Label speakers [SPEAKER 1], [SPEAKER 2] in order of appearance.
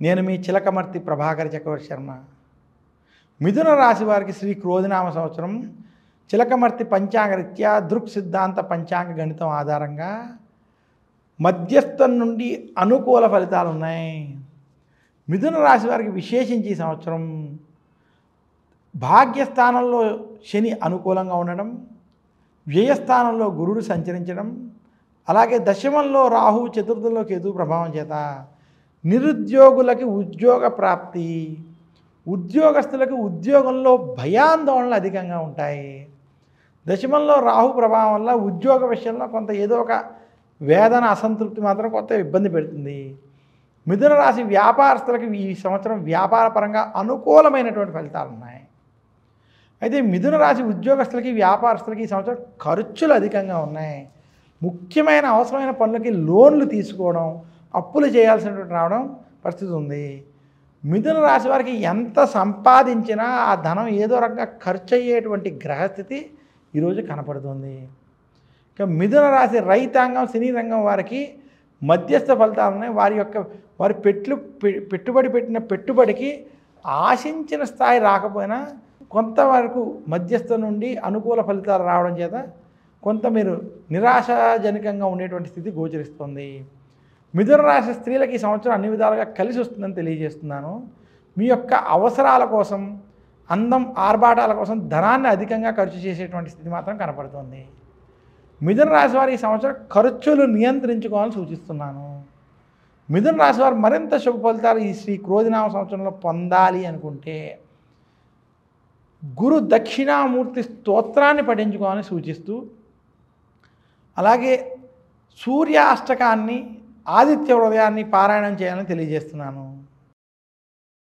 [SPEAKER 1] నేను మీ చిలకమర్తి ప్రభాకర్ చక్రవర్తి శర్మ. మిథున రాశి వారికి శ్రీ క్రోధినామ సంవత్సరం చిలకమర్తి పంచాంగరీత్యా దృక్ సిద్ధాంత పంచాంగ గణితం ఆధారంగా మధ్యస్థం నుండి అనుకూల ఫలితాలు ఉన్నాయి. మిథున రాశి వారికి విశేషించి ఈ సంవత్సరం భాగ్యస్థానంలో శని అనుకూలంగా ఉండడం, వ్యయస్థానంలో గురుడు సంచరించడం, అలాగే దశమంలో రాహు, చతుర్థంలో కేతు ప్రభావం చేత నిరుద్యోగులకి ఉద్యోగ ప్రాప్తి, ఉద్యోగస్తులకు ఉద్యోగంలో భయాందోళనలు అధికంగా ఉంటాయి. దశమంలో రాహు ప్రభావం వల్ల ఉద్యోగ విషయంలో కొంత ఏదో ఒక వేదన, అసంతృప్తి మాత్రం కొంత ఇబ్బంది పెడుతుంది. మిథున రాశి వ్యాపారస్తులకు ఈ సంవత్సరం వ్యాపారపరంగా అనుకూలమైనటువంటి ఫలితాలు ఉన్నాయి. అయితే మిథున రాశి ఉద్యోగస్తులకి, వ్యాపారస్తులకి ఈ సంవత్సరం ఖర్చులు అధికంగా ఉన్నాయి. ముఖ్యమైన అవసరమైన పనులకి లోన్లు తీసుకోవడం, అప్పులు చేయాల్సినటువంటి రావడం పరిస్థితి ఉంది. మిథున రాశి వారికి ఎంత సంపాదించినా ఆ ధనం ఏదో రకంగా ఖర్చు అయ్యేటువంటి గ్రహస్థితి ఈరోజు కనపడుతుంది. ఇక మిథున రాశి రైతాంగం, సినీ రంగం వారికి మధ్యస్థ ఫలితాలు ఉన్నాయి. వారి పెట్టుబడి పెట్టిన పెట్టుబడికి ఆశించిన స్థాయి రాకపోయినా కొంతవరకు మధ్యస్థ నుండి అనుకూల ఫలితాలు రావడం చేత కొంత మీరు నిరాశాజనకంగా ఉండేటువంటి స్థితి గోచరిస్తుంది. మిథున రాశి స్త్రీలకు ఈ సంవత్సరం అన్ని విధాలుగా కలిసి వస్తుందని తెలియజేస్తున్నాను. మీ యొక్క అవసరాల కోసం, అందం, ఆర్భాటాల కోసం ధనాన్ని అధికంగా ఖర్చు చేసేటువంటి స్థితి మాత్రం కనపడుతుంది. మిథున రాశి వారు ఈ సంవత్సరం ఖర్చులు నియంత్రించుకోవాలని సూచిస్తున్నాను. మిథున రాశి వారు మరింత శుభ ఫలితాలు ఈ శ్రీ క్రోధినామ సంవత్సరంలో పొందాలి అనుకుంటే గురు దక్షిణామూర్తి స్తోత్రాన్ని పఠించుకోవాలని సూచిస్తూ, అలాగే సూర్యాష్టకాన్ని, ఆదిత్య హృదయాన్ని పారాయణం చేయాలని తెలియజేస్తున్నాను.